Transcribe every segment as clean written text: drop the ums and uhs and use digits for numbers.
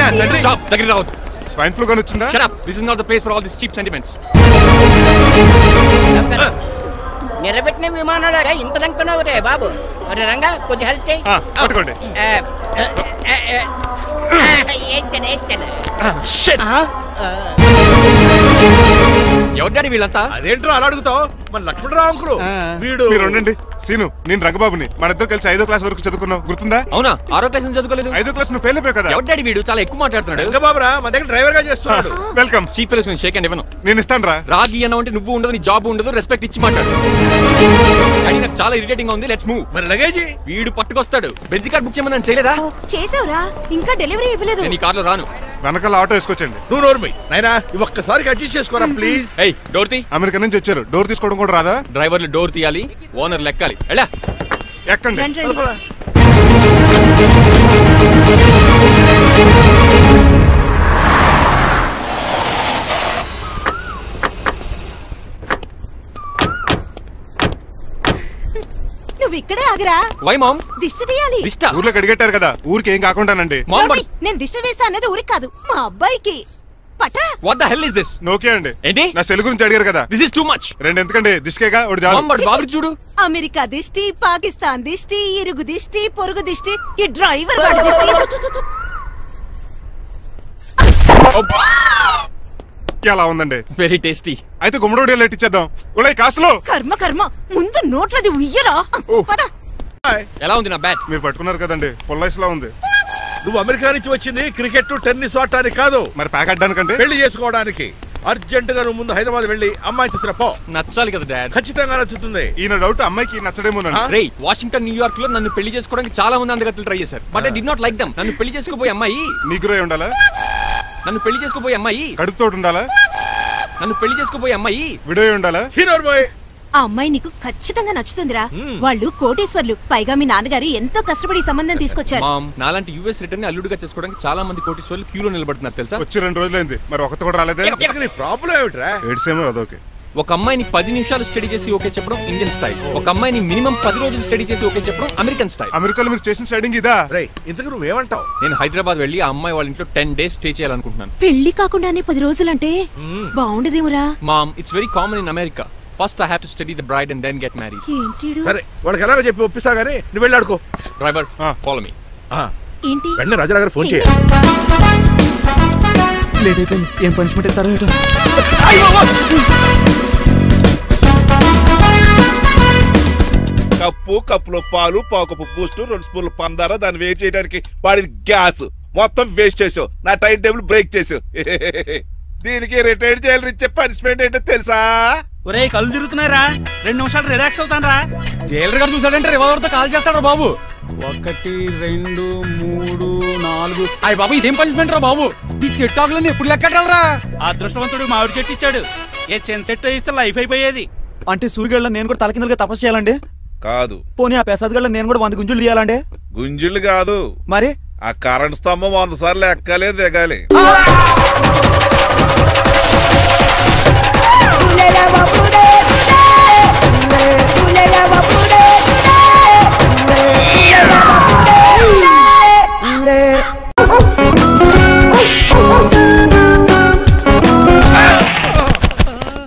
Stop. దగ్గరికి రావద్దు. Swine flu గాని వచ్చిందా? Shut up. This is not the place for all these cheap sentiments. నిలబెట్టిన విమానాలు ఇంత లంకున్నావు రే బాబు. ఒరే రంగా కొద్ది హెల్ప్ చేయి. పట్టుకోండి. ఎవరు డాడీ వీళ్ళంతా? అదేంట్రా అలా అడుగుతావు? మన లక్ష్మణరావు అంకులు వీడు. మీరు ఉండండి. సీను, నేను రంగబాబుని. మన ఇద్దరు కలిసి 5వ క్లాస్ వరకు చదువుకున్నాం, గుర్తుందా? అవునా? 6వ క్లాస్ నుంచి చదువుకోలేదు? 5వ క్లాస్ నువ్వు ఫెయిల్ అయిపోయావు కదా. ఎవరు డాడీ వీడు? చాలా ఎక్కువ మాట్లాడుతున్నాడు. రంగబాబురా, మన దగ్గర డ్రైవర్ గా చేస్తున్నాడు. వెల్కమ్. చీఫ్ ఫెలోస్ నేను షేక్ అండ్ ఇవ్వను. నేను ఇస్తాను రా. రాగి అన్న అంటే నువ్వు ఉండదు, నీ జాబ్ ఉండదు, రెస్పెక్ట్ ఇచ్చి మాట్లాడు. డాడీ నాకు చాలా ఇరిటేటింగ్ గా ఉంది. Let's move. మరి లగేజ్ వీడు పట్టుకొస్తాడు. బెంజ్ కార్ బుక్ చేయమని చేయలేదా? చేసావురా, ఇంకా డెలివరీ ఇవ్వలేదు. నేను ఈ కార్లో రాను. వెనకాల ఆటో వేసుకొచ్చండి. నువ్వు నోర్మై నాయనా, ఒక్కసారి అడ్జస్ట్ చేసుకోరా ప్లీజ్. ఏయ్, డోర్ తీ. అమెరికా నుంచి వచ్చారు, డోర్ తీసుకోవడం కూడా రాదా? డ్రైవర్లు డోర్ తీయాలి, ఓనర్ లెక్కాలి. ఎలా ఎక్కండి. నువ్వు ఇక్కడే ఆగరా. Why mom? దిష్టి తీయాలి. దిష్ట? ఊర్లో కడిగట్టారు కదా, ఊరికి ఏం కాకుండానండి. నేను దిష్టి తీస్తా అనేది ఊరికి కాదు, మా అబ్బాయికి. పట్రా. What the hell is this? నోకే అండి. ఏంటి? నా సెల్ గురించి అడిగారు కదా. This is too much. రెండు ఎందుకండి? దిష్కేగా ఒకటి చాలు. బాబు చూడు. అమెరికా దిష్టి, పాకిస్తాన్ దిష్టి, ఇరుగు దిష్టి, పొరుగు దిష్టి, ఈ డ్రైవర్ వాడి దిష్టి. ఎలా ఉందండి? Very tasty. అయితే గుమ్మడి లైట్ ఇచ్చేద్దాం. ఉలై కాసులో. కర్మ కర్మ, ముందు నోట్లది ఉయ్యరా. ఎలా ఉంది నా బ్యాట్? మీరు పట్టుకున్నారు కదండి, పొల్లైస్ లా ఉంది. నువ్వు అమెరికా నుంచి వచ్చింది క్రికెట్ టెన్నిస్ ఆడటానికి కాదు, మరి ప్యాక్ అడ్డానికంటే. పెళ్లి చేసుకోవడానికి. అర్జెంట్ గా నువ్వు ముందు హైదరాబాద్ వెళ్ళి అమ్మాయి చూసిన పో. నచ్చాలి కదా డాడ్. ఖచ్చితంగా నచ్చుతుంది. ఈయన డౌట్ అమ్మాయికి నచ్చడేమోనండి. రేయ్, వాషింగ్టన్ న్యూయార్క్ లో నన్ను పెళ్లి చేసుకోవడానికి చాలా మంది అందగత్తలు ట్రై చేశారు. But I did not like them. నన్ను పెళ్లి చేసుకోబోయే అమ్మాయి నీగురై ఉండాలా? నన్ను పెళ్లి చేసుకోబోయే అమ్మాయి కడుపుతోటి ఉండాలా? నన్ను పెళ్లి చేసుకోబోయే అమ్మాయి విడో ఉండాలా? Hero boy. ఆ అమ్మాయి నీకు ఖచ్చితంగా నచ్చుతుందిరా. వాళ్ళు కోటీశ్వర్లు, పైగా మీ నాన్నగారు ఎంతో కష్టపడి సంబంధం తీసుకొచ్చారు. మామ్, నాలాంటి యుఎస్ రిటర్న్ అల్లుడిగా చేసుకోవడానికి చాలా మంది కోటీశ్వర్లు క్యూలో నిలబడుతున్నారు తెలుసా? వచ్చి 2 రోజులైంది, మరి ఒకటి కూడా రాలేదే. ప్రాబ్లం ఏమిట్రా? ఏడ్సేమో అదొకే. ఒక అమ్మాయిని 10 నిమిషాలు స్టడీ చేసి ఓకే చెప్పడం ఇండియన్ స్టైల్. ఒక అమ్మాయిని మినిమం 10 రోజులు స్టడీ చేసి ఓకే చెప్పడం అమెరికన్ స్టైల్. అమెరికాలో మీరు చేసిన స్టడీంగ్ ఇదా? ఇంతకు నువ్వేమంటావు? నేను హైదరాబాద్ వెళ్ళి ఆ అమ్మాయి వాళ్ళ ఇంట్లో 10 days స్టే చేయాలనుకుంటున్నాను. పెళ్లి కాకుండానే 10 రోజులంటే బాగుండదేమోరా. Mom, it's very common in America. First I have to study the bride and then get married. సరే, వాళ్ళకి ఎలాగో చెప్పి ఒప్పిస్తా గానీ నువ్వు వెళ్ళి ఆడుకో. Driver, follow me. ఏంటి? వెంటనే రాజా గారు ఫోన్ చేయాలి. లేట్ అయిపోయింది. ఏం పనిష్మెంట్ ఇస్తారో ఏటో. కప్పులో పాలు, పావుకప్పు బూస్ట్, 2 స్పూన్లు పందార, దాన్ని వెయిట్ చేయడానికి వాడిది గ్యాస్ మొత్తం వేస్ట్ చేసావు. నా టైం టేబుల్ బ్రేక్ చేసావు. దీనికి రిటైర్ చేయాలని ఇచ్చే పనిష్మెంట్ ఏంటో తెలుసా? ఒరే, కళ్ళు తిరుగుతున్నారా? 2 నిమిషాలు రిలాక్స్ అవుతాను రా. జైలర్ గారు చూసాడంటే రివాల్వర్ తో కాల్ చేస్తాడు బాబు. 1 2 3 4. అయ్య బాబు, ఇదేం పనిష్మెంట్ రా బాబు? ఈ చెట్టు ఆకులన్నీ ఎప్పుడు లెక్కడరా? అదృష్టవంతుడు మామిడి చెట్టు ఇచ్చాడు. ఏ చిన్న చెట్టు ఇస్తే లైఫ్ అయిపోయేది. అంటే సూర్యుగళ్ళ నేను కూడా తలకిందలుగా తపస్సు చేయాలండి? కాదు. పోనీ ఆ పెసాద్ గళ్ళ నేను కూడా 100 గుంజులు తీయాలండి? గుంజులు కాదు, మరి ఆ కరెంట్ స్తంభం 100 సార్లు ఎక్కాలి, దిగాలి.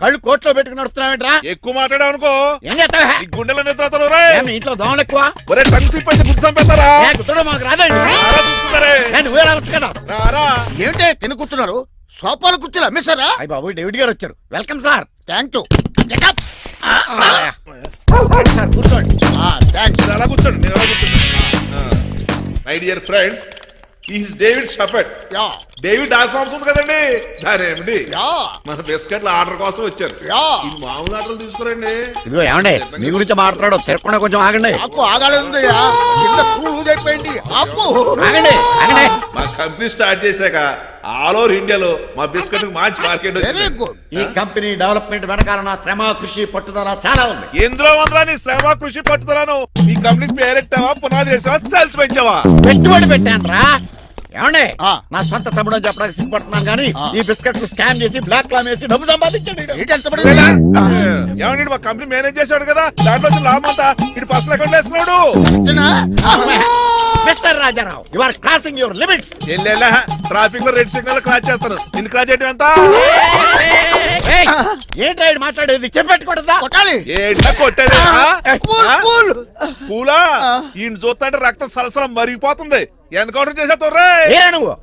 కళ్ళు కోట్లో పెట్టుకుని నడుస్తున్నావేంట్రా? ఎక్కువ మాట్లాడావు అనుకో గుండెల నిద్రతలు. ఇంట్లో దోమలు ఎక్కువ. ఒరే, టంగ్ స్లిప్ అయితే గుర్తు చంపేస్తారా? మాకు రాదండి. నువ్వే రావచ్చు కదా. ఏంటే తిని కూర్చున్నారు? సోఫాలు కూర్చొని అమ్మేశారా? అయ్యి బాబు, డేవిడ్ గారు వచ్చారు. Welcome sir. Thank you. కూర్చోండి. అలా కూర్చోండి, నేను అలా కూర్చోండి. My dear friends, is David Shepherd. David dog farms ఉంది కదండి, దానేమిటి మన బిస్కెట్ల ఆర్డర్ కోసం వచ్చారు. మామూలు ఆర్డర్లు తీసుకురండి. ఇదిగో ఏమండి, మీ గురించి మాట్లాడు, తిరగకుండా కొంచెం ఆగండి. మా కంపెనీ స్టార్ట్ చేశాక ఆల్ ఓవర్ ఇండియాలో మా బిస్కెట్ మంచి మార్కెట్. ఈ కంపెనీ డెవలప్మెంట్ వెనకాల నా శ్రమ, కృషి, పట్టుదల చాలా ఉంది. ఎందులో ఉందా నీ శ్రమ, కృషి, పట్టుదలను? ఈ కంపెనీకి పేరెట్టావా, పునాది వేసావా, సేల్స్ పెంచావా? పెట్టుబడి పెట్టాను రా. ఏమండి, నా సొంత తమ్ముడు అని చెప్పడానికి సిగ్గుపడుతున్నాను కానీ ఈ బిస్కెట్ స్కామ్ చేసి బ్లాక్ క్లామ్ వేసి డబ్బు సంపాదించండి. ఏమండి, మా కంపెనీ మేనేజ్ చేశాడు కదా, దాంట్లో లాభం అంతా ఇటు పర్సనల్ అకౌంట్ వేసుకున్నాడు. Mister Rajarao you are crossing your limits. ఎల్లెల్లా ట్రాఫిక్ లో రెడ్ సిగ్నల్ క్రాస్ చేస్తాను. నిన్ను క్రాస్ చేయడం ఎంత? ఏంటి ఆయన మాట్లాడేది? చెప్పెట్టుకూడదా? కొట్టాలి. ఏంటా కొట్టేది? పూలా ఈయన చూస్తుంటే రక్తం సలసలం మరిగిపోతుంది. ఎన్కౌంటర్ చేసా తొర్రే. ఏరా నువ్వు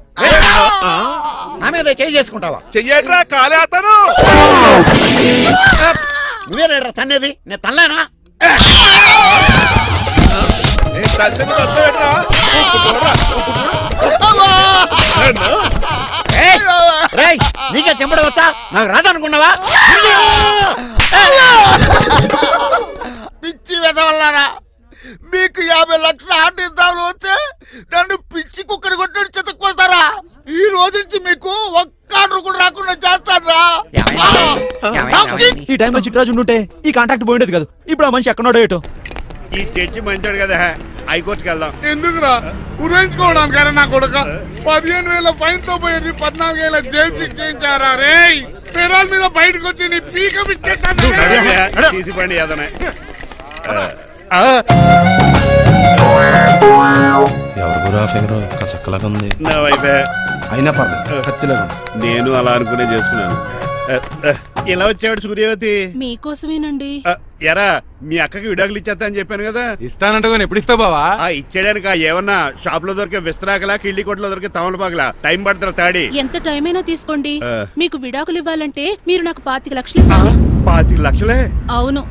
నా మీద చేయి చేసుకుంటావా? చెయ్యేట్రా కాలేస్తాను. నువ్వేరా తన్నేది? నేను తనలేనా? నీకే చెంపడం వచ్చా? నాకు రాదనుకున్నావా? పిచ్చి వెదవల్లారా, మీకు 50 లక్షల ఆటిద్దాలు వస్తే నన్ను పిచ్చి కుక్కడి కొట్టి చెతక్కుపోతారా? ఈ రోజు నుంచి మీకు ఒక్క ఆర్డర్ కూడా రాకుండా చేస్తారా? ఈ టైంలో చిట్రాజు ఉంటే ఈ కాంటాక్ట్ పోయిండేది కదా. ఇప్పుడు ఆ మనిషి ఎక్కడో ఏటో. ఈ చర్చి మంచాడు కదా, హైకోర్టుకి వెళ్దాం. ఎందుకురా ఉరేంచుకోవడానికి? నా కొడుక 15,000 ఫైన్ తో పోయేది 14,000 జైలు శిక్ష చేయించారా రే? పెరాల మీద బయటకు వచ్చి నీ పీక తీసిపండి ఏదనే. నా వైపే అయినా పర్లేదు, కత్తిలాగా నేను అలా అనుకునే చేసుకున్నాను. ఇలా వచ్చాడు సూర్యవతి. మీకోసమేనండి. ఎరా మీ అక్కకి విడాకులు ఇచ్చేస్తా అని చెప్పాను కదా. ఇస్తానంటే ఎప్పుడు ఇస్తావు బావా? ఇచ్చేయడానికి ఏమన్నా షాప్ లో దొరికే విస్తరాకలా, కిళ్ళి కొట్లో దొరికే తమలపాకలా టైం పడతారా? తాడి ఎంత టైం అయినా తీసుకోండి. మీకు విడాకులు ఇవ్వాలంటే మీరు నాకు 25 లక్షలు ఇవ్వాలి. 25 లక్షలే? అవును.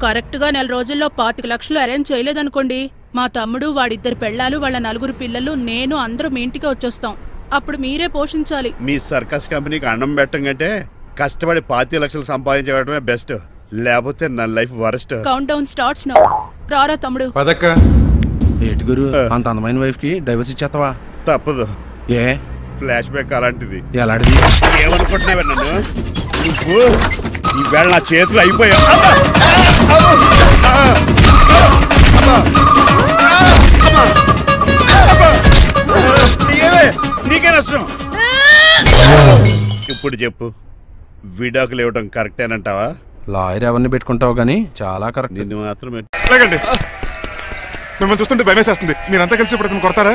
కరెక్ట్ గా 4 రోజుల్లో 25 లక్షలు అరేంజ్ చేయలేదనుకోండి, మా తమ్ముడు, వాడిద్దరు పెళ్ళాలు, వాళ్ళ 4 పిల్లలు, నేను అందరూ మీ ఇంటికి వచ్చేస్తాం. అప్పుడు మీరే పోషించాలి. మీ సర్కస్ కంపెనీకి అన్నం పెట్టం కంటే కష్టపడి 25 లక్షలు సంపాదించడమే బెస్ట్. లేకపోతే నా life worst. Count down starts now. రారా తమ్ముడు. పదక్క. ఏటి గురు, అంత అందమైన వైఫ్ కి డైవర్స్ ఇచ్చేస్తావా? తప్పదు. ఏ ఫ్లాష్ బ్యాక్ అలాంటిది. ఎలాంటిది? ఏమనుకుంటున్నావా నన్ను? నువ్వు ఈవేళ నా చేతులు అయిపోయా. నీకే నష్టం. ఇప్పుడు చెప్పు, విడాకులు ఇవ్వడం కరెక్టేనంటావా? లాయర్ ఎవరిని పెట్టుకుంటావు గానీ చాలా కరెక్ట్. నిన్ను మాత్రమే. లేకండి, మిమ్మల్ని చూస్తుంటే భయమేసేస్తుంది. మీరంతా కలిసి ఇప్పుడు కొడతారా?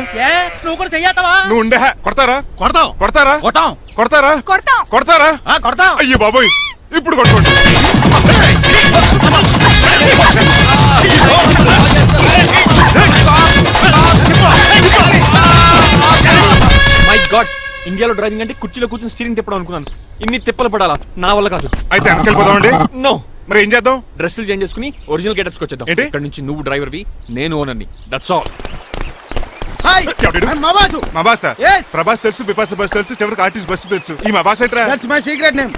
నువ్వు కూడా చెయ్యతావా? నువ్వు ఉండే కొడతారా? కొడతాం. కొడతారా? కొట్టాం. కొడతారా? కొడతారా? కొడతాం. అయ్యో బాబోయ్, ఇప్పుడు కొట్టుకోండి. మై గాడ్, ఇండియాలో డ్రైవింగ్ అంటే కుర్చీలో కూర్చొని స్టీరింగ్ తిప్పడం అనుకున్నాను. ఇన్ని తిప్పలు పడాలా? నా వల్ల కాదు. అయితే వెనకెళ్ళిపోదామండి. నో. మరి ఏం చేద్దాం? డ్రెస్సులు చేంజ్ చేసుకుని ఒరిజినల్ గెటప్స్కి వచ్చేద్దాం. ఏంటి? ఇక్కడ నుంచి నువ్వు డ్రైవర్వి, నేను ఓనర్ని. That's all. హాయ్, మా బాసు. మా బాస? Yes. ప్రభాస్ తెలుసు, బిపాస బస్ తెలుసు, చివరికి ఆర్టిస్ట్ బస్సు తెలుసు. ఈ మా బాస్ ఏంట్రా? That's my secret name.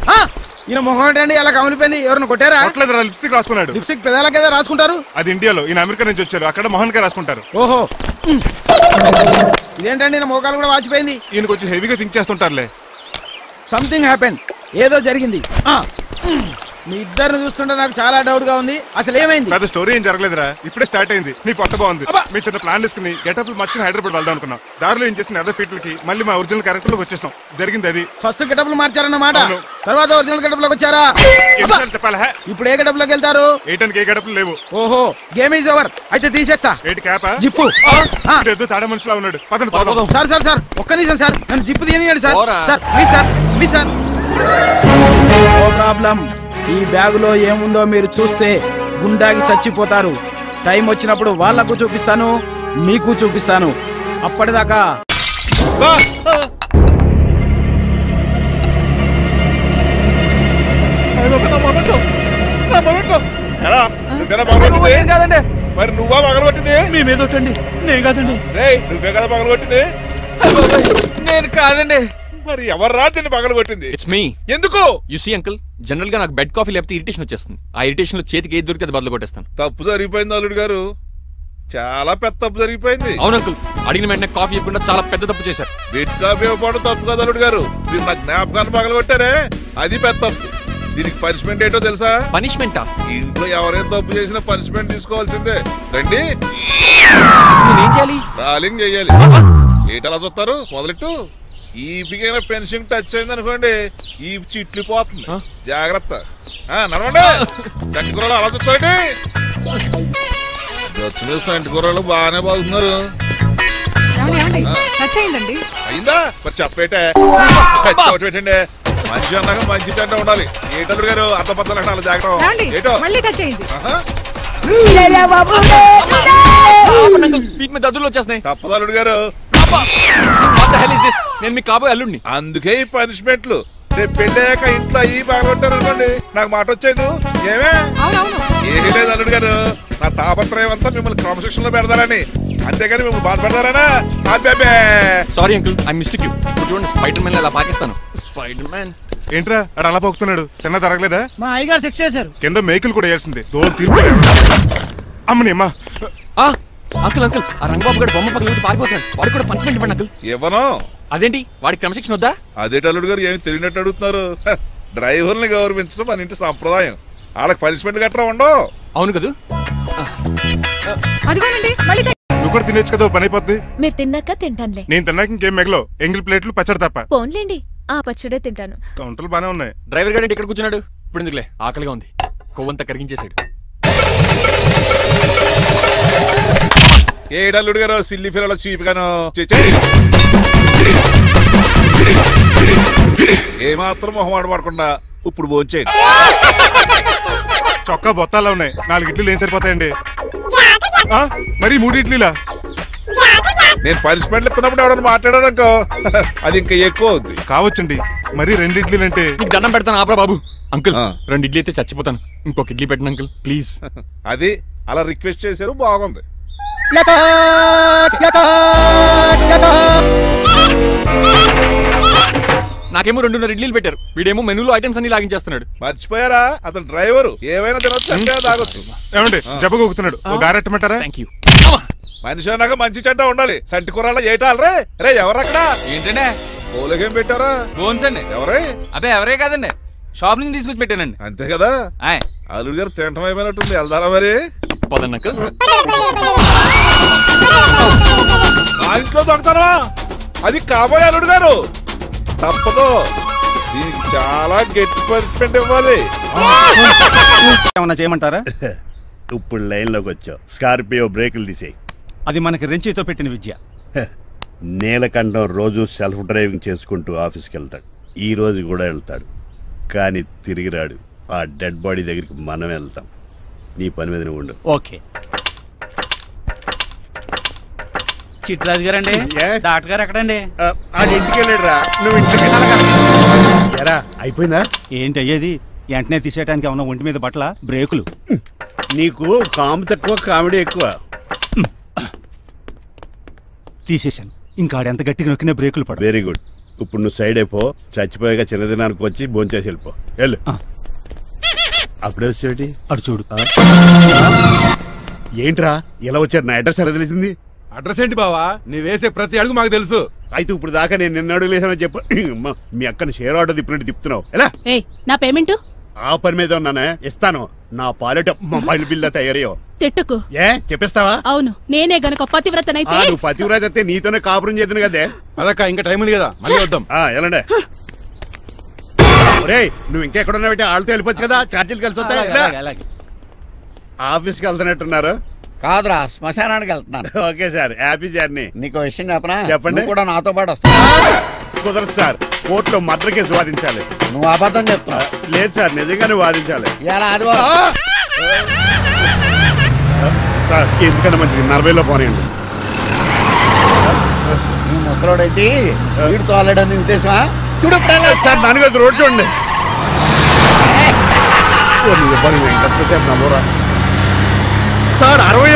ఈయన మొహం ఏంటండి అలా కమిలిపోయింది? ఎవరిని కొట్టారా? కొట్టలేదురా, లిప్స్టిక్ రాసుకున్నాడు. లిప్స్టిక్ పెదాల కదా రాసుకుంటారు? అది ఇండియాలో, ఈయన అమెరికా నుంచి వచ్చారు. అక్కడ మోహన్ గారు రాసుకుంటారు. ఓహో, ఇదేంటండి నా మోకాలు కూడా వాచిపోయింది. ఈయన కొంచెం హెవీగా థింక్ చేస్తుంటారులే. సంథింగ్ హ్యాపెన్, ఏదో జరిగింది. మీ ఇద్దరిని చూస్తుంటే నాకు చాలా డౌట్ గా ఉంది. అసలు ఏమైంది? పెద్ద స్టోరీ ఏం జరగలేదురా, ఇప్పుడే స్టార్ట్ అయింది. నీ కొత్త బాగుంది. మీ చిన్న ప్లాన్ తీసుకుని గెటప్లు మార్చుకుని హైదరాబాద్ వెళ్దాం అనుకున్నాం. దారిలో ఏం చేసిన అదర్ ఫీట్లకి మళ్ళీ మా ఒరిజినల్ క్యారెక్టర్ లోకి వచ్చేసాం. జరిగింది అది. ఫస్ట్ గెటప్లు మార్చారన్నమాట, తర్వాత ఒరిజినల్ గెటప్ లోకి వచ్చారా? చెప్పాలా? ఇప్పుడు ఏ గెటప్ లోకి వెళ్తారు? ఏటానికి ఏ గెటప్లు లేవు. ఓహో, గేమ్ ఈజ్ ఓవర్. అయితే తీసేస్తా. ఏంటి క్యాపా? జిప్పు. తాడ మనుషులా ఉన్నాడు. పదండి పోదాం. సార్ సార్ సార్, ఒక్క నిమిషం సార్, నన్ను జిప్పు తీయనియండి సార్. పోరా. Sir please sir, please sir. No problem. ఈ బ్యాగులో ఏముందో మీరు చూస్తే గుండాకి చచ్చిపోతారు. టైం వచ్చినప్పుడు వాళ్లకు చూపిస్తాను, మీకు చూపిస్తాను. అప్పటిదాకా కాదండి. మరి నువ్వా పగలగొట్టింది? మీ మీద ఒట్టండి. నేను కాదండి. నువ్వే కదా పగలగొట్టింది? నేను కాదండి. మరి ఎవర్రా దీన్ని పగలగొట్టింది? It's me. ఎందుకు? యు సీ అంకుల్, జనరల్ గా నాకు బెడ్ కాఫీ లేకపోతే ఇరిటేషన్ వచ్చేస్తుంది. ఆ ఇరిటేషన్ లో చేతికి ఏది దొరికితే అది బదులు కొట్టేస్తాను. తప్పు జరిగిపోయింది అల్లుడు గారు, చాలా పెద్ద తప్పు జరిగిపోయింది. అవును అంకుల్, అడిగిన వెంటనే కాఫీ ఇవ్వకుండా చాలా పెద్ద తప్పు చేశారు. బెడ్ కాఫీ ఇవ్వడం తప్పు కదా అల్లుడు గారు, దీన్ని నా జ్ఞాపకాన్ని పగలగొట్టారే అది పెద్ద తప్పు. దీనికి పనిష్మెంట్ ఏంటో తెలుసా? పనిష్మెంటా? ఇంట్లో ఎవరైనా తప్పు చేసినా పనిష్మెంట్ తీసుకోవాల్సిందే. రండి, నేనేం చేయాలి? రాలింగ్ చెయ్యాలి. ఏటలా చూస్తారు? మొదలెట్టు. ఈ పిగైన పెన్షన్ టచ్ అయింది అనుకోండి, ఈ చిట్లు పోతుంది. జాగ్రత్త. నడవండి. సంటి కూరలు అలా చూస్తారండి. సంటి కూరలు బాగానే బాగుతున్నారు. ఇదిగోండి టచ్ అయిందండి. అయిందా మరి చెప్పేటే పెట్టండి. మంచి అన్నాక మంచి తింటా ఉండాలి. ఏటల్లుడు గారు అర్థపత్రాలు అలా జాగ్రత్త. ఏటో మళ్ళీ టచ్ అయింది. దద్దులు వచ్చేస్తున్నాయి. తప్పదల్లుడు గారు నేను మీకు కాబోయే అల్లుడిని. అందుకే ఈ పనిష్మెంట్లు. రేపు పెళ్ళాక ఇంట్లో అయ్యి బాగుంటారు అనుకోండి, నాకు మాట వచ్చేది ఏమే ఏమీ లేదు అల్లుడు గారు. నా తాపత్రయం అంతా మిమ్మల్ని క్రమశిక్షణ లో పెడతారని, అంతేగాని మిమ్మల్ని బాధ పెడతారనా? Sorry uncle, I mistake you. చూడండి స్పైడర్ మ్యాన్ అలా పాకిస్తాను. స్పైడర్ మ్యాన్ ఏంట్రా అడు అలా పోతున్నాడు? తిన్నా తరగలేదా? మా అయ్యగారు శిక్ష చేశారు. కింద మేకులు కూడా వేయాల్సిందే. తోలు తీర్పు అమ్మని అమ్మా. అంకుల్ అంకుల్ ఆ రంగబాబు గారు బొమ్మ పక్కన పారిపోతున్నాడు. వాడికి కూడా పనిష్మెంట్ ఇవ్వండి అంకుల్. ఇవ్వను. అదేంటి వాడికి క్రమశిక్షణ వద్దా? అదేంటి అల్లుడు గారు ఏమి తెలియనట్టు అడుగుతున్నారు? డ్రైవర్ని గౌరవించడం మన ఇంటి సంప్రదాయం. వాళ్ళకి పనిష్మెంట్ గట్రా ఉండవు. అవును కదా. నువ్వు కూడా తినేచ్చు కదా, పని అయిపోద్ది. మీరు తిన్నాక తింటానులే. నేను తిన్నాక ఇంకేం మిగలవు. ఎంగిల్ ప్లేట్లు పచ్చడి తప్ప. పోన్లేండి, ఆ పచ్చడే తింటాను. కౌంటర్లు బానే ఉన్నాయి. డ్రైవర్ గారు ఇక్కడ కూర్చున్నాడు. ఇప్పుడు ఎందుకులే, ఆకలిగా ఉంది. కొవ్వంతా కరిగించేశాడు. ఏడల్లుడు గారు సిల్లి ఫిల్లలో చీపిగాను ఏమాత్రం మొహమాట పడకుండా ఇప్పుడు భోంచేయండి. చొక్కా బొత్తాల్లో ఉన్నాయి. 4 ఇడ్లీలు ఏం సరిపోతాయండి? మరి 3 ఇడ్లీలా? నేను పనిష్మెంట్లు ఇస్తున్నప్పుడు ఎవడన్నా మాట్లాడాడు అనుకో, అది ఇంకా ఎక్కువ అవుద్ది. కావచ్చండి, మరి 2 ఇడ్లీలు అంటే. నీకు దండం పెడతాను ఆపరా బాబు. అంకుల్ 2 ఇడ్లీ అయితే చచ్చిపోతాను. ఇంకొక ఇడ్లీ పెట్టండి అంకుల్ ప్లీజ్. అది అలా రిక్వెస్ట్ చేశారు, బాగుంది. నాకేమో 2 ఇడ్లీలు పెట్టారు. వీడేమో మెనూలో ఐటమ్స్ అన్ని లాగించేస్తున్నాడు. మర్చిపోయారా, అతను డ్రైవరు. ఏమైనా తినొచ్చు, అంటే తాగొచ్చు. ఏమండి జబ్బగొక్కుతున్నాడు, గారెట్టమంటారా? మనిషి అన్నాక మంచి చెడ్డ ఉండాలి. సంటి కూరల్లో ఏటాలరే. రే ఎవరక్కడ? ఏంటంటే పోలేకేం పెట్టారా? బోన్స్ అండి. ఎవరే? అబ్బే ఎవరే కాదండి, షాప్ నుంచి తీసుకొచ్చి పెట్టానండి. అంతే కదా. అల్లుడు గారు తింటం అయిపోయినట్టుంది. వెళ్దారా మరి? ఆ ఇంట్లో దొంగతారా? అది కాబోయే అల్లుడు గారు. తప్పదు, దీనికి చాలా గట్టి పనిష్మెంట్ ఇవ్వాలి. ఏమన్నా చేయమంటారా? ఇప్పుడు లైన్ లోకి వచ్చావు. స్కార్పియో బ్రేకులు తీసేయి. అది మనకి రెంచితో పెట్టిన విద్య. నీలకంఠం రోజు సెల్ఫ్ డ్రైవింగ్ చేసుకుంటూ ఆఫీస్కి వెళ్తాడు. ఈ రోజు కూడా వెళ్తాడు, కానీ తిరిగి రాడు. ఆ డెడ్ బాడీ దగ్గరికి మనం వెళ్తాం. నీ పని మీద నువ్వు ఉండు. ఓకే. చిట్రాజు గారండి, డాక్టర్ గారు ఎక్కడండి? ఇంటికి వెళ్ళాడు రా. నువ్వు ఇంటికి ఎరా అయిపోయిందా? ఏంటి అయ్యేది? వెంటనే తీసేయడానికి ఏమన్నా ఒంటి మీద బట్టల బ్రేకులు? నీకు కాము తక్కువ, కామెడీ ఎక్కువ. తీసేశాను. ఇంకా ఆడెంత గట్టిగా నొక్కినా బ్రేకులు పడ. Very good. ఇప్పుడు నువ్వు సైడ్ అయిపో. చచ్చిపోయాక చిన్నదినానికి వచ్చి భోంచేసి వెళ్ళిపో. వెళ్ళు. అప్పుడే వచ్చేటి అటు చూడు. ఏంట్రా ఇలా వచ్చారు? నా అడ్రస్ ఎలా తెలిసింది? అడ్రస్ ఏంటి బావా? నీ వేసే ప్రతి అడుగు మాకు తెలుసు. అయితే ఇప్పుడు దాకా నేను నిన్న అడుగులేసానని చెప్పు. మీ అక్కని షేర్ ఆర్డర్ తిప్పినట్టు తిప్పుతున్నావు. ఎలా? నా పేమెంట్ ఆ పని మీద ఉన్నానే, ఇస్తాను. నా పాలెట మొబైల్ బిల్ తయారయ్యో. తిట్టుకు. ఏ చెప్పిస్తావా? అవును, నేనే గనక పతివ్రతనైతే. నువ్వు పతివ్రత అయితే నీతోనే కాపురం చేద్దును కదే. అదక్క, ఇంకా టైం ఉంది కదా, మళ్ళీ వద్దాం. ఎలాండే నువ్వు ఇంకెక్కడున్నా పెట్టి వాళ్ళతో వెళ్ళిపోవచ్చు కదా. ఛార్జీలు కలిసి వస్తాయి. ఆఫీస్కి వెళ్తున్నట్టున్నారు? కాదురా, శ్మశానానికి వెళ్తున్నాను. Okay sir, happy journey. నీకు విషయం చెప్పనా? చెప్పండి. కూడా నాతో పాటు వస్తా. కుదరదు సార్, కోర్టులో మర్డర్ కేసు వాదించాలి. నువ్వు అబద్ధం చెప్తావు. లేదు సార్, నిజంగానే వాదించాలి. ఇలా ఆదివారం సార్, ఎందుకన్నా మంచిది 40లో పోనీయండి. నువ్వు ముసలోడేంటి స్పీడ్ తోలడని ఉద్దేశమా? చూడు సార్, దానికి అది రోడ్ చూడండి. ఎంతసేపు నమ్మరా సార్? 60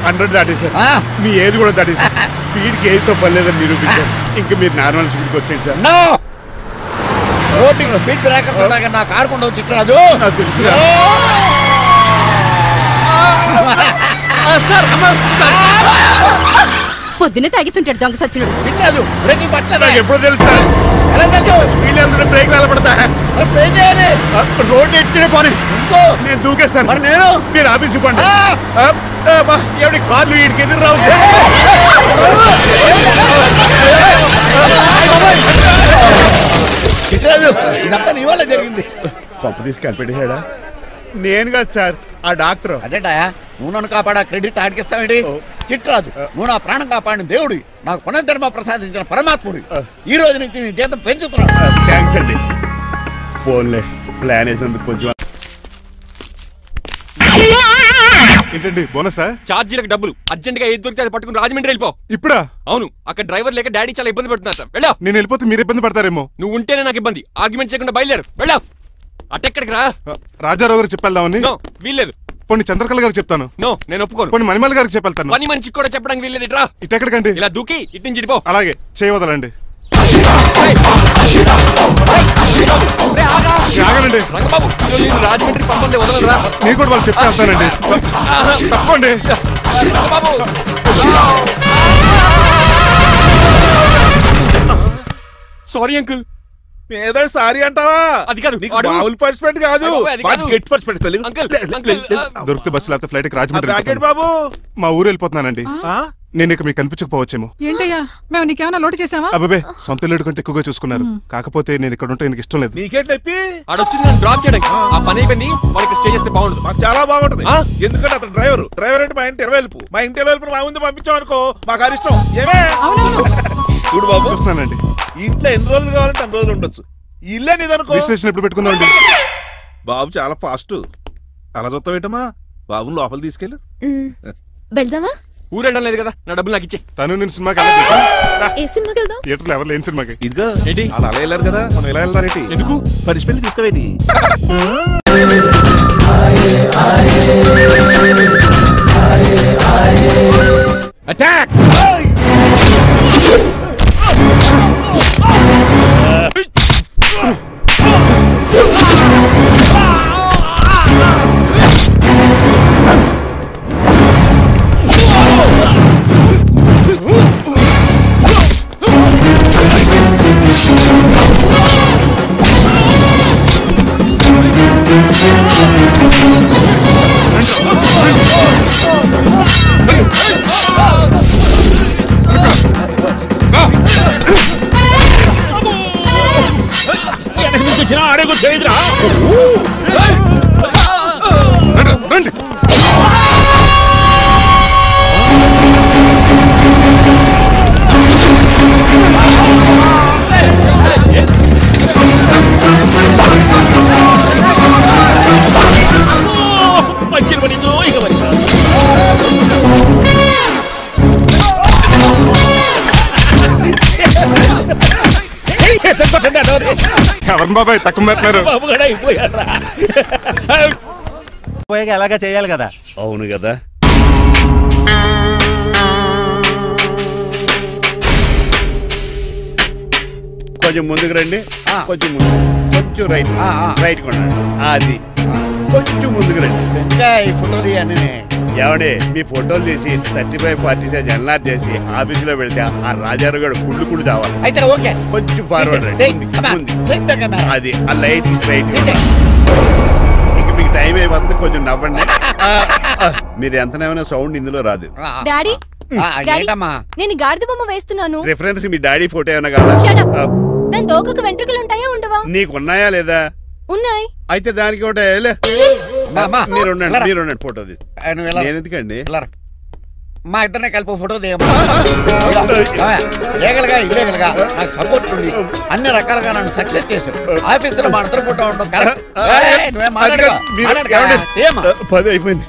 100 దాటేశారు. మీ ఏజ్ కూడా దాటేశారు. స్పీడ్కి ఏజ్తో పని లేదని నిరూపించారు. ఇంకా మీరు నార్మల్ స్పీడ్కి వచ్చేది సార్. రోడ్డుకి స్పీడ్ బ్రేకర్స్ ఉండగా నా కారు కొండ చిట్రాజు. తెలుసు పొద్దునే తాగిస్తుంటాడు దొంగ సచ్చినుడు. చిట్రాజు బ్రేకింగ్ పట్టలేదు. నాకు ఎప్పుడు తెలుసు సార్? ఎలా తెలుసు? స్పీడ్ వెళ్తుంటే బ్రేక్లు ఎలా పడతాయి? రోడ్డు ఎచ్చిన పని నేను దూకేస్తాను. మరి నేను మీరు ఆఫీస్ ఇవ్వండి. ఎవరి కార్లు వీడికి ఎదురు రావు. ఇదంతా నీ వల్ల జరిగింది. కొంప తీసి కనిపెట్టేశాడా? నేను కాదు సార్, ఆ డాక్టర్ అదేటా నువ్వు నన్ను కాపాడా క్రెడిట్ ఆడికిస్తావేంటి చిట్రాజు నువ్వు నా ప్రాణం కాపాడిన దేవుడి నాకు పునర్ధర్మ ప్రసాదించిన పరమాత్ముడి ఈ రోజు నుంచి నీ జీతం పెంచుతున్నాను. థ్యాంక్స్ అండి. ఫోన్లే ప్లాన్ వేసినందుకు కొంచెం. ఏంటండి బోనసా? ఛార్జీలకు డబ్బులు అర్జెంట్ గా ఏది దొరికితే అది పట్టుకుని రాజమండ్రి వెళ్ళిపో. ఇప్పుడా? అవును, అక్కడ డ్రైవర్ లేక డాడీ చాలా ఇబ్బంది పడుతున్నారు. వెళ్ళా. నేను వెళ్ళిపోతే మీరు ఇబ్బంది పడతారేమో. నువ్వు ఉంటేనే నాకు ఇబ్బంది. ఆర్గ్యుమెంట్ చేయకుండా బయలుదేరు. వెళ్ళా. అటెక్కడికి రా. రాజారావు గారు చెప్పేద్దామని. వీల్లేదు. కొన్ని చంద్రకళ గారికి చెప్తాను. నో, నేను ఒప్పుకోను. కొన్ని మణిమల్ గారికి చెప్పేళ్తాను. పని మనిషికి కూడా చెప్పడానికి వీల్లేదు. ఇట్రా. ఇటెక్కడికండి? ఇలా దూకి ఇటు నుంచి ఇటుపో. అలాగే చేయవదలండి. ఆగండి రంగబాబు, రాజమండ్రి పంపండి, వదలరా. మీరు కూడా వాళ్ళు చెప్తే వెళ్తానండి. తప్పండి. Sorry uncle. ఏదో సారీ అంటావా? అది కాదు, మామూలు పనిష్మెంట్ కాదు, గట్టి పనిష్మెంట్. దొరికితే బస్సు లేకపోతే ఫ్లైట్ రాజమండ్రి బాబు. మా ఊరు వెళ్ళిపోతున్నానండి. నేను ఇక మీకు కనిపించకపోవచ్చేమో. ఏంటయ్యా మేము నీకేమైనా లోటు చేసావా? అబ్బాబే సొంత లేడు కంటే ఎక్కువగా చూసుకున్నారు. కాకపోతే నేను ఇక్కడ ఉంటే నాకు ఇష్టం లేదు. నీకేంటి నొప్పి? ఆడొచ్చింది నన్ను డ్రాప్ చేయడానికి. ఆ పని అయిపోయింది. వాడికి స్టే చేస్తే బాగుంటుంది. మాకు చాలా బాగుంటుంది. ఎందుకంటే అతను డ్రైవర్ అంటే మా ఇంటి వెళ్ళిపు. మా ఇంటి వెళ్ళిపు మా ముందు పంపించాం అనుకో మాకు అది ఇష్టం. ఏమే చూడు బాబు, చూస్తున్నానండి. ఇంట్లో ఎన్ని రోజులు కావాలంటే అన్ని రోజులు ఉండొచ్చు. ఇల్లే నీదనుకో. రిజిస్ట్రేషన్ ఎప్పుడు పెట్టుకుందామండి? బాబు చాలా ఫాస్ట్. అలా చూస్తావు ఏంటమ్మా? బాబుని లోపల తీసుకెళ్ళు. వెళ్దామా? ఊరెళ్ళడం లేదు కదా, నా డబ్బులు నాకు ఇచ్చే. తను నేను సినిమాకి థియేటర్లో ఎవరు లేని సినిమాకి. ఇదిగో అలా అలా వెళ్ళారు కదా, మనం ఎలా వెళ్తారేంటి? ఎందుకు పనిష్మెంట్ తీసుకోవేంటి? అటాక్! ఎవరు బాబాయ్ తక్కువ పెట్టినారు? అలాగా చేయాలి కదా. అవును కదా. కొంచెం ముందుకు రండి. కొంచెం ముందు, కొంచెం రైట్, రైట్ కొనండి. అది కొంచెం ముందుకు రండి. ఈ ఫోటోలు ఇవన్నీ ఏమండి మీ ఫోటోలు తీసి 35-40 సైజ్ ఎన్ఆర్ చేసి ఆఫీసులో వెళ్తే ఆ రాజారావు గారు కుళ్ళు తావాలి. అయితే ఓకే, కొంచెం ఫార్వర్డ్ రండి. అది ఆ లైట్ స్ట్రైట్. ఇక మీకు టైం అయిపోతుంది, కొంచెం నవ్వండి. మీరు ఎంతనేమైనా సౌండ్ ఇందులో రాదు. డాడీ నేను గాడిద బొమ్మ వేస్తున్నాను. రిఫరెన్స్ మీ డాడీ ఫోటో ఏమైనా కావాలా? దాని దోకకు వెంట్రుకలు ఉంటాయా ఉండవా? నీకు ఉన్నాయా లేదా? ఉన్నాయి. అయితే దానికి ఉంటాయి. మీరు ఉండండి ఫోటో తీసి. నేను ఎందుకండి మా ఇద్దరినే కలిపి ఫోటో దిగలుగా ఇల్లేగలుగా నాకు సపోర్ట్ ఉంది. అన్ని రకాలుగా నన్ను సక్సెస్ చేశారు. ఆఫీసులో మా ఇద్దరు ఫోటో ఉండడం కరెక్ట్. 10 అయిపోయింది.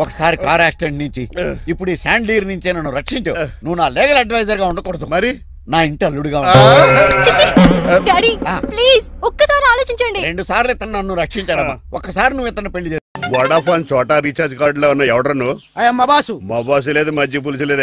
ఒకసారి కార్ యాక్సిడెంట్ నుంచి ఇప్పుడు ఈ శాండ్లీర్ నుంచే నన్ను రక్షించావు. నువ్వు నా లీగల్ అడ్వైజర్ గా ఉండకూడదు, మరి నా ఇంటి అల్లుడుగా డాడీ ప్లీజ్ ఒక్కసారి ఆలోచించండి. 2 సార్లు ఇతను నన్ను రక్షించాడు. ఒక్కసారి నువ్వు ఇతను పెళ్లి చేసి వడాఫోన్ చోటా రీఛార్జ్ కార్డు లో ఉన్న ఎవడను మా బాసు లేదు, మధ్య పులుసు లేదు.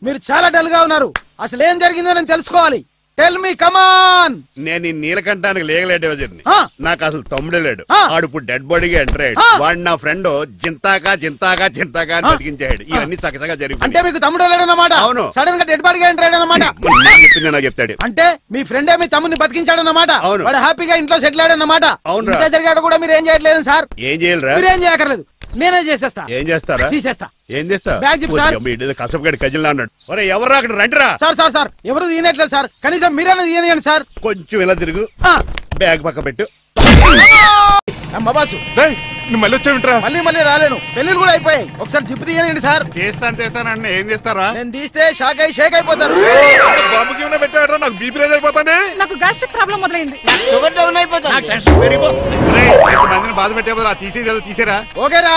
మీరు చాలా డల్ గా ఉన్నారు. అసలు ఏం జరిగిందో నేను తెలుసుకోవాలి. టెల్ మీ కమాన్. నేను ఈ నీలకంఠానికి లేగలేడు వజర్ని. నాకు అసలు తమ్ముడే లేడు. ఆడు ఇప్పుడు డెడ్ బాడీగా ఎంటర్ అయ్యాడు. వాడు నా ఫ్రెండ్ జింతాగా జింతాగా జింతాగా అని బతికించాడు. ఇవన్నీ చక్కగా జరిగింది. అంటే మీకు తమ్ముడు లేడన్నమాట. అవును. సడన్ గా డెడ్ బాడీగా ఎంటర్ అయ్యాడన్నమాట. చెప్పింది నాకు చెప్తాడు. అంటే మీ ఫ్రెండే మీ తమ్ముని బతికించాడన్నమాట. అవును. వాడు హ్యాపీగా ఇంట్లో సెటిల్ అయ్యాడన్నమాట. అవును. ఇంత జరిగాక కూడా మీరు ఏం చేయట్లేదు సార్. ఏం చేయాలరా? మీరేం చేయక్కర్లేదు, నేనే చేసేస్తా. ఏం చేస్తారా? తీసేస్తా. ఏం చేస్తా? Bag zip sir. కసపగడి కజిల్లా అన్నాడు. ఒరే ఎవరు అక్కడ రండిరా. సార్ సార్ సార్ ఎవరు తీయనట్లేదు సార్. కనీసం మీరైనా తీయనియండి సార్. కొంచెం ఇలా తిరుగు. బ్యాగ్ పక్క పెట్టు. బాసు నువ్వు మళ్ళీ వచ్చావింట్రా? మళ్ళీ రాలేను. పెళ్లిళ్ళు కూడా అయిపోయాయి. ఒకసారి జిప్ తీయనండి సార్. చేస్తాను ఏం చేస్తారా? నేను తీస్తే షేక్ అయిపోతారు. బాబుకి ఏమైనా పెట్టాడరా? నాకు బీపీ రేజ్ అయిపోతుంది. నాకు గ్యాస్ట్రిక్ ప్రాబ్లం మొదలైంది. షుగర్ డౌన్ అయిపోతుంది. మందిని బాధ పెట్టే తీసేరా. ఓకేరా.